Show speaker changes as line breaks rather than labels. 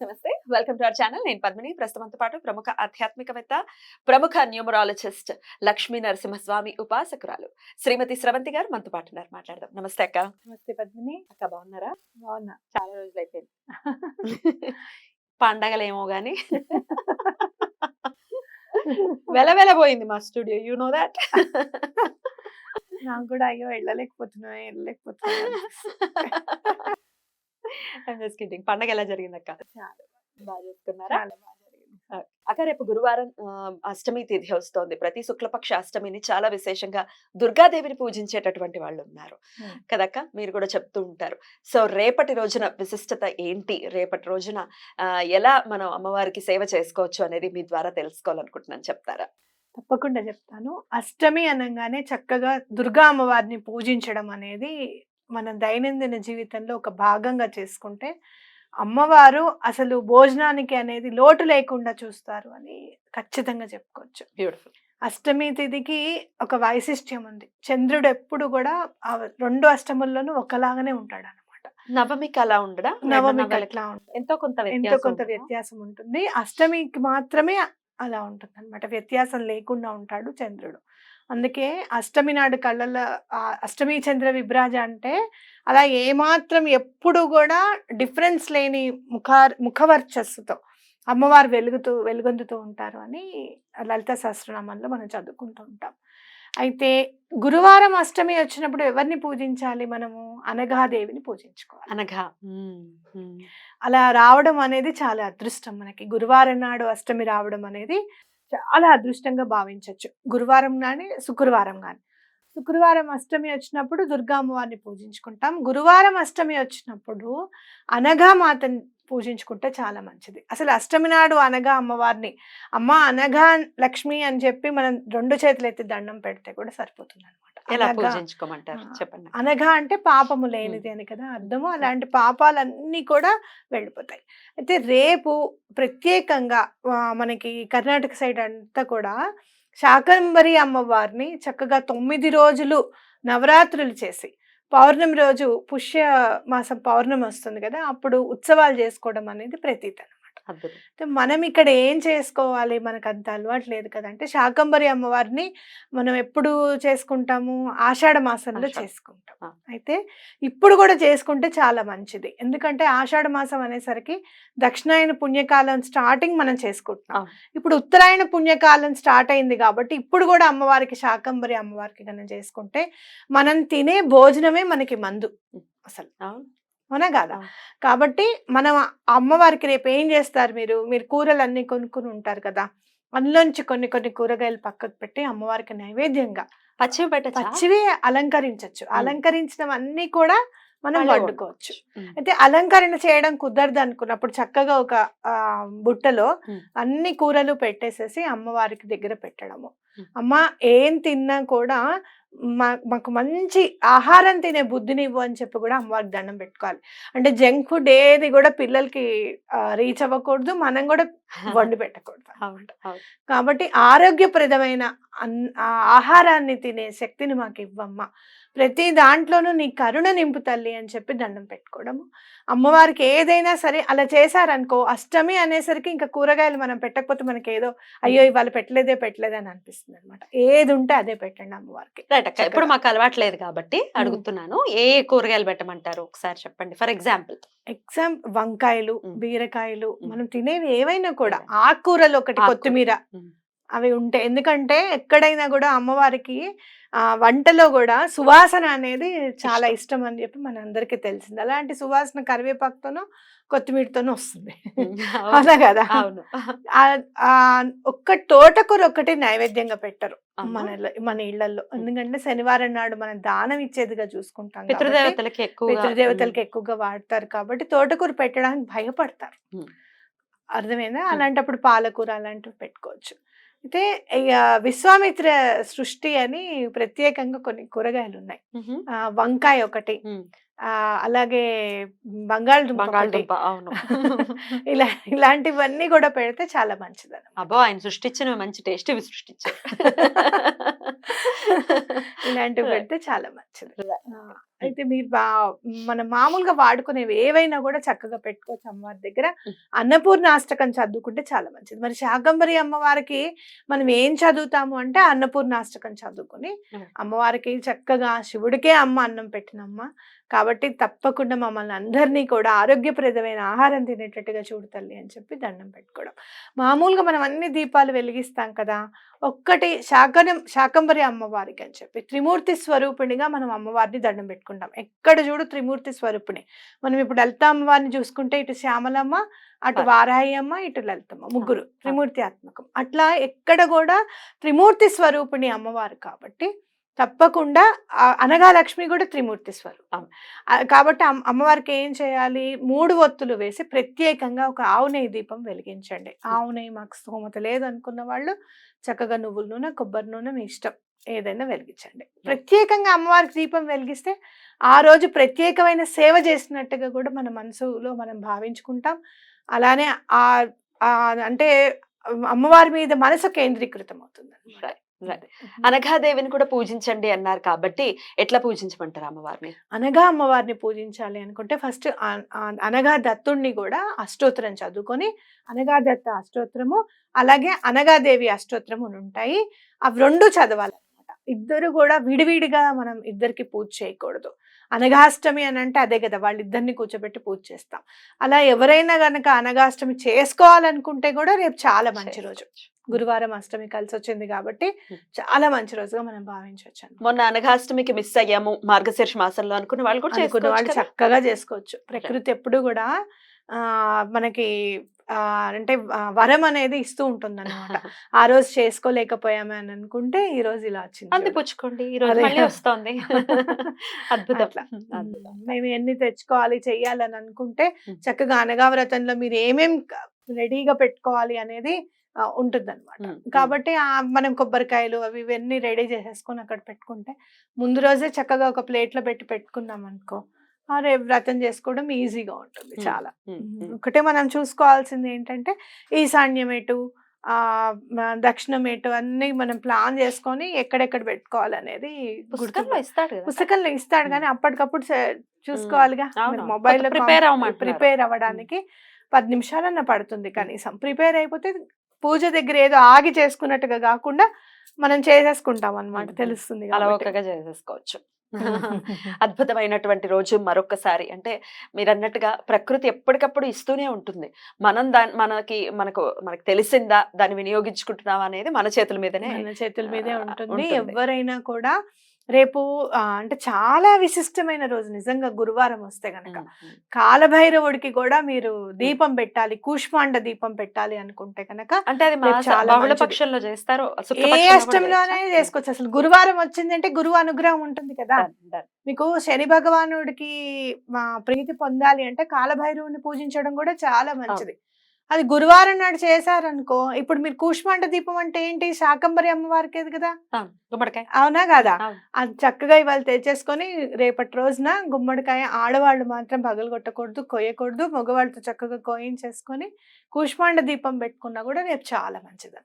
నమస్తే, welcome to our channel. నేను పద్మిని. ప్రస్తుతంతో పాటు ప్రముఖ ఆధ్యాత్మికవేత్త, ప్రముఖ న్యూమరాలజిస్ట్, లక్ష్మీ నరసింహస్వామి ఉపాసకురాలు శ్రీమతి స్రవంతి గారు మనతో పాటు ఉన్నారు. మాట్లాడదాం. నమస్తే అక్క.
నమస్తే పద్మిని.
అక్క బాగున్నారా?
బాగున్నా.
చాలా రోజులు అయిపోయింది. పండగలేమో గాని వెలవెలబోయింది మా స్టూడియో. You know that.
నాకు కూడా అయ్యో వెళ్ళలేకపోతున్నా.
పండగ ఎలా జరిగింది అక్క?
చాలా
బాగా చేసుకున్నారా?
చాలా బాగా జరిగింది.
అక్క, రేపు గురువారం అష్టమి తిథి వస్తోంది. ప్రతి శుక్లపక్ష అష్టమిని చాలా విశేషంగా దుర్గాదేవిని పూజించేటటువంటి వాళ్ళు ఉన్నారు కదక్క, మీరు కూడా చెప్తూ ఉంటారు. సో రేపటి రోజున విశిష్టత ఏంటి, రేపటి రోజున ఎలా మనం అమ్మవారికి సేవ చేసుకోవచ్చు అనేది మీ ద్వారా తెలుసుకోవాలనుకుంటున్నాను. చెప్తారా?
తప్పకుండా చెప్తాను. అష్టమి అనగానే చక్కగా దుర్గా అమ్మవారిని పూజించడం అనేది మన దైనందిన జీవితంలో ఒక భాగంగా చేసుకుంటే అమ్మవారు అసలు భోజనానికి అనేది లోటు లేకుండా చూస్తారు అని ఖచ్చితంగా చెప్పుకోవచ్చు.
బ్యూటిఫుల్.
అష్టమి తిథికి ఒక వైశిష్ట్యం ఉంది. చంద్రుడు ఎప్పుడు కూడా ఆ 2 అష్టముల్లోనూ ఒకలాగానే ఉంటాడు అనమాట.
నవమికి అలా ఉండడా?
నవమికి అట్లా ఉంటుంది.
ఎంతో కొంత
వ్యత్యాసం ఉంటుంది. అష్టమికి మాత్రమే అలా ఉంటుంది అనమాట. వ్యత్యాసం లేకుండా ఉంటాడు చంద్రుడు. అందుకే అష్టమి నాడు కళ్ళల్లో అష్టమి చంద్ర విభ్రాజ అంటే అలా ఏమాత్రం ఎప్పుడు కూడా డిఫరెన్స్ లేని ముఖవర్చస్సుతో అమ్మవారు వెలుగొందుతూ ఉంటారు అని లలిత సహస్రనామంలో మనం చదువుకుంటూ ఉంటాం. అయితే గురువారం అష్టమి వచ్చినప్పుడు ఎవరిని పూజించాలి? మనము అనఘాదేవిని పూజించుకోవాలి.
అనఘా
అలా రావడం అనేది చాలా అదృష్టం. మనకి గురువారం నాడు అష్టమి రావడం అనేది చాలా అదృష్టంగా భావించవచ్చు. గురువారం కానీ శుక్రవారం కానీ. శుక్రవారం అష్టమి వచ్చినప్పుడు దుర్గా అమ్మవారిని పూజించుకుంటాం. గురువారం అష్టమి వచ్చినప్పుడు అనఘా మాతని పూజించుకుంటే చాలా మంచిది. అసలు అష్టమి నాడు అనఘా అమ్మవారిని అమ్మ అనఘా లక్ష్మి అని చెప్పి మనం 2 చేతులు ఎత్తి దండం పెడితే కూడా సరిపోతుంది అనమాట.
ఎలా పూజించుకోమంటారు చెప్పండి.
అనఘా అంటే పాపము లేనిది అని కదా అర్థము. అలాంటి పాపాలన్నీ కూడా వెళ్ళిపోతాయి. అయితే రేపు ప్రత్యేకంగా మనకి కర్ణాటక సైడ్ అంతా కూడా శాకంబరి అమ్మవారిని చక్కగా 9 రోజులు నవరాత్రులు చేసి పౌర్ణమి రోజు పుష్య మాసం పౌర్ణమి వస్తుంది కదా, అప్పుడు ఉత్సవాలు చేసుకోవడం అనేది ప్రతీతి అనమాట. మనం ఇక్కడ ఏం చేసుకోవాలి? మనకు అంత అలవాటు లేదు కదా. అంటే శాకంబరి అమ్మవారిని మనం ఎప్పుడు చేసుకుంటాము? ఆషాఢ మాసంలో చేసుకుంటాం. అయితే ఇప్పుడు కూడా చేసుకుంటే చాలా మంచిది. ఎందుకంటే ఆషాఢ మాసం అనేసరికి దక్షిణాయన పుణ్యకాలం స్టార్టింగ్ మనం చేసుకుంటున్నాం. ఇప్పుడు ఉత్తరాయణ పుణ్యకాలం స్టార్ట్ అయింది కాబట్టి ఇప్పుడు కూడా అమ్మవారికి శాకంబరి అమ్మవారికి కనుక చేసుకుంటే మనం తినే భోజనమే మనకి మందు అసలు. అవునా కాదా? కాబట్టి మనం అమ్మవారికి రేపు ఏం చేస్తారు? మీరు కూరలు అన్ని కొనుక్కుని ఉంటారు కదా, అందులోంచి కొన్ని కూరగాయలు పక్కకు పెట్టి అమ్మవారికి నైవేద్యంగా పచ్చివి అలంకరించవచ్చు. అలంకరించినవన్నీ కూడా మనం వండుకోవచ్చు. అయితే అలంకరణ చేయడం కుదరదు అనుకున్నప్పుడు చక్కగా ఒక బుట్టలో అన్ని కూరలు పెట్టేసేసి అమ్మవారికి దగ్గర పెట్టడము. అమ్మ ఏం తిన్నా కూడా మాకు మంచి ఆహారం తినే బుద్ధిని ఇవ్వు అని చెప్పి కూడా అమ్మవారికి దండం పెట్టుకోవాలి. అంటే జంక్ ఫుడ్ ఏది కూడా పిల్లలకి రీచ్ అవ్వకూడదు, మనం కూడా వండి పెట్టకూడదు. కాబట్టి ఆరోగ్యప్రదమైన ఆహారాన్ని తినే శక్తిని మాకు ఇవ్వమ్మా, ప్రతి దాంట్లోనూ నీ కరుణ నింపు తల్లి అని చెప్పి దండం పెట్టుకోవడము. అమ్మవారికి ఏదైనా సరే అలా చేశారనుకో, అష్టమి అనేసరికి ఇంకా కూరగాయలు మనం పెట్టకపోతే మనకి ఏదో అయ్యో ఇవాళ పెట్టలేదే అని అనిపిస్తుంది అనమాట. ఏది ఉంటే అదే పెట్టండి అమ్మవారికి.
ఇప్పుడు మాకు అలవాట్లేదు కాబట్టి అడుగుతున్నాను, ఏ కూరగాయలు పెట్టమంటారు ఒకసారి చెప్పండి. ఫర్ ఎగ్జాంపుల్
వంకాయలు, బీరకాయలు, మనం తినేవి ఏవైనా కూడా, ఆకుకూరలు ఒకటి, కొత్తిమీర అవి ఉంటాయి. ఎందుకంటే ఎక్కడైనా కూడా అమ్మవారికి వంటలో కూడా సువాసన అనేది చాలా ఇష్టం అని చెప్పి మన అందరికీ తెలిసింది. అలాంటి సువాసన కరివేపాకుతోనూ కొత్తిమీరతోనూ వస్తుంది. అవునా కదా? ఒక్క తోటకూర ఒకటి నైవేద్యంగా పెట్టరు మన ఇళ్లలో. ఎందుకంటే శనివారం నాడు మనం దానం ఇచ్చేదిగా చూసుకుంటాం, పితృదేవతలకి ఎక్కువగా వాడతారు కాబట్టి తోటకూర పెట్టడానికి భయపడతారు. అర్థమైందా? అలాంటప్పుడు పాలకూర అలాంటివి పెట్టుకోవచ్చు. అయితే విశ్వామిత్ర సృష్టి అని ప్రత్యేకంగా కొన్ని కూరగాయలు ఉన్నాయి. వంకాయ ఒకటి, అలాగే బంగాళదుంప ఒకటి.
బంగాళదుంప అవును.
ఇలాంటివన్నీ కూడా పెడితే చాలా మంచిదన్నమాట.
అబ్బో! ఆయన సృష్టించినవి మంచి టేస్టీవి సృష్టించారు.
ఇలాంటివి
రైట్.
పెడితే చాలా మంచిది.
రైట్.
ఆ! అయితే మీరు మనం మామూలుగా వాడుకునేవి ఏవైనా కూడా చక్కగా పెట్టుకోవచ్చు అమ్మవారి దగ్గర.
హ్మ్.
అన్నపూర్ణాష్టకం చదువుకుంటే చాలా మంచిది. మరి శాకంబరి అమ్మవారికి మనం ఏం చదువుతాము అంటే అన్నపూర్ణాష్టకం చదువుకొని
హ్మ్.
అమ్మవారికి చక్కగా శివుడికే అమ్మ అన్నం పెట్టినమ్మ. కాబట్టి తప్పకుండా మమ్మల్ని అందరినీ కూడా ఆరోగ్యప్రదమైన ఆహారం తినేటట్టుగా చూడు తల్లి అని చెప్పి దండం పెట్టుకోవడం. మామూలుగా మనం అన్ని దీపాలు వెలిగిస్తాం కదా! ఒక్కటి శాకంబరి అమ్మవారికి అని చెప్పి త్రిమూర్తి స్వరూపిణిగా మనం అమ్మవారిని దండం పెట్టుకుంటాం. ఎక్కడ చూడు త్రిమూర్తి స్వరూపిణి. మనం ఇప్పుడు లలిత అమ్మవారిని చూసుకుంటే ఇటు శ్యామలమ్మ, అటు వారాహి అమ్మ, ఇటు లలితమ్మ ముగ్గురు త్రిమూర్తి ఆత్మకం. అట్లా ఎక్కడ కూడా త్రిమూర్తి స్వరూపిణి అమ్మవారు కాబట్టి తప్పకుండా అనగా లక్ష్మి కూడా త్రిమూర్తి స్వరూపం. కాబట్టి అమ్మవారికి ఏం చేయాలి? 3 ఒత్తులు వేసి ప్రత్యేకంగా ఒక ఆవు నెయ్యి దీపం వెలిగించండి. ఆవు నెయ్యి మాకు స్తోమత లేదు అనుకున్న వాళ్ళు చక్కగా నువ్వుల నూనె, కొబ్బరి నూనె మీ ఇష్టం ఏదైనా వెలిగించండి. ప్రత్యేకంగా అమ్మవారికి దీపం వెలిగిస్తే ఆ రోజు ప్రత్యేకమైన సేవ చేసినట్టుగా కూడా మన మనసులో మనం భావించుకుంటాం. అలానే అంటే అమ్మవారి మీద మనసు కేంద్రీకృతం అవుతుంది.
రైట్. రైట్. అనఘాదేవిని కూడా పూజించండి అన్నారు కాబట్టి ఎట్లా పూజించమంటారు అమ్మవారిని?
అనగా అమ్మవారిని పూజించాలి అనుకుంటే ఫస్ట్ అనగా దత్తుణ్ణి కూడా అష్టోత్తరం చదువుకొని అనగా దత్త అష్టోత్తరము అలాగే అనగాదేవి అష్టోత్తరము అని ఉంటాయి. అవి 2 చదవాలన్నమాట. ఇద్దరు కూడా విడివిడిగా మనం ఇద్దరికి పూజ చేయకూడదు. అనగాష్టమి అని అంటే అదే కదా, వాళ్ళిద్దరిని కూర్చోబెట్టి పూజ చేస్తాం. అలా ఎవరైనా గనక అనగాష్టమి చేసుకోవాలనుకుంటే కూడా రేపు చాలా మంచి రోజు. గురువారం అష్టమి కలిసి వచ్చింది కాబట్టి చాలా మంచి రోజుగా మనం భావించవచ్చు.
మొన్న అనఘాష్టమికి మిస్ అయ్యాము మార్గశీర్ష మాసంలో అనుకున్న వాళ్ళు కూడా
అనుకున్న వాళ్ళు
చేసుకోవచ్చు కదా?
చక్కగా చేసుకోవచ్చు. ప్రకృతి ఎప్పుడు కూడా మనకి అంటే వరం అనేది ఇస్తూ ఉంటుందన్నమాట. ఆ రోజు చేసుకోలేకపోయామే అని అనుకుంటే ఈ రోజు ఇలా వచ్చింది.
అందిపుచ్చుకోండి. ఈ రోజు
అదే.
మళ్ళీ వస్తోంది. అద్భుతం.
అట్లా.
అద్భుతం.
మేము ఎన్ని తెచ్చుకోవాలి చెయ్యాలని అనుకుంటే
హ్మ్.
చక్కగా అనగా వ్రతంలో మీరు ఏమేం రెడీగా పెట్టుకోవాలి అనేది ఉంటుందన్నమాట.
హ్మ్.
కాబట్టి మనం కొబ్బరికాయలు అవి ఇవన్నీ రెడీ చేసేసుకొని అక్కడ పెట్టుకుంటే ముందు రోజే చక్కగా ఒక ప్లేట్లో పెట్టి పెట్టుకున్నాం అనుకో, రేపు వ్రతం చేసుకోవడం ఈజీగా ఉంటుంది చాలా. ఒకటే మనం చూసుకోవాల్సింది ఏంటంటే ఈశాన్యం ఎటు, దక్షిణం ఎటు అన్ని మనం ప్లాన్ చేసుకొని ఎక్కడెక్కడ పెట్టుకోవాలనేది
పుస్తకంలో ఇస్తాడు కదా?
పుస్తకంలో ఇస్తాడు కానీ అప్పటికప్పుడు చూసుకోవాలిగా.
అవును.
మొబైల్లో
ప్రిపేర్ అవ్వమంటున్నారు.
ప్రిపేర్ అవ్వడానికి 10 నిమిషాలన్నా పడుతుంది కనీసం. ప్రిపేర్ అయిపోతే పూజ దగ్గర ఏదో ఆగి చేసుకున్నట్టుగా కాకుండా మనం చేసేసుకుంటాం అన్నమాట. తెలుస్తుంది కాబట్టి.
అలవోకగా చేసేసుకోవచ్చు. అద్భుతమైనటువంటి రోజు మరొక్కసారి. అంటే మీరన్నట్టుగా ప్రకృతి ఎప్పటికప్పుడు ఇస్తూనే ఉంటుంది. మనం మనకు తెలిసిందా దాన్ని వినియోగించుకుంటున్నావా అనేది మన చేతుల మీదనే
మన చేతుల మీదే ఉంటుంది.
ఉంటుంది.
ఎవరైనా కూడా రేపు అంటే చాలా విశిష్టమైన రోజు నిజంగా గురువారం వస్తే గనక. కాలభైరవుడికి కూడా మీరు దీపం పెట్టాలి, కూష్మాండ దీపం పెట్టాలి అనుకుంటే కనుక
అంటే అది
చాలా
బహుళ
మంచిది.
పక్షంలో చేస్తారు.
ఏ అష్టంలోనే చేసుకోవచ్చు. అసలు గురువారం వచ్చిందంటే గురువు అనుగ్రహం ఉంటుంది కదా. మీకు శని భగవానుడికి ప్రీతి పొందాలి అంటే కాలభైరవుని పూజించడం కూడా చాలా మంచిది. అది గురువారం నాడు చేశారనుకో, ఇప్పుడు మీరు కూష్మాండ దీపం అంటే ఏంటి? శాకంబరి అమ్మవారికేది కదా.
గుమ్మడికాయ
అవునా కదా? అది చక్కగా ఇవాళ తెచ్చేసుకొని రేపటి రోజున గుమ్మడికాయ ఆడవాళ్ళు మాత్రం పగలగొట్టకూడదు, కొయ్యకూడదు. మగవాళ్ళతో చక్కగా కోయించేసుకొని కూష్మాండ దీపం పెట్టుకున్నా కూడా రేపు చాలా మంచిది.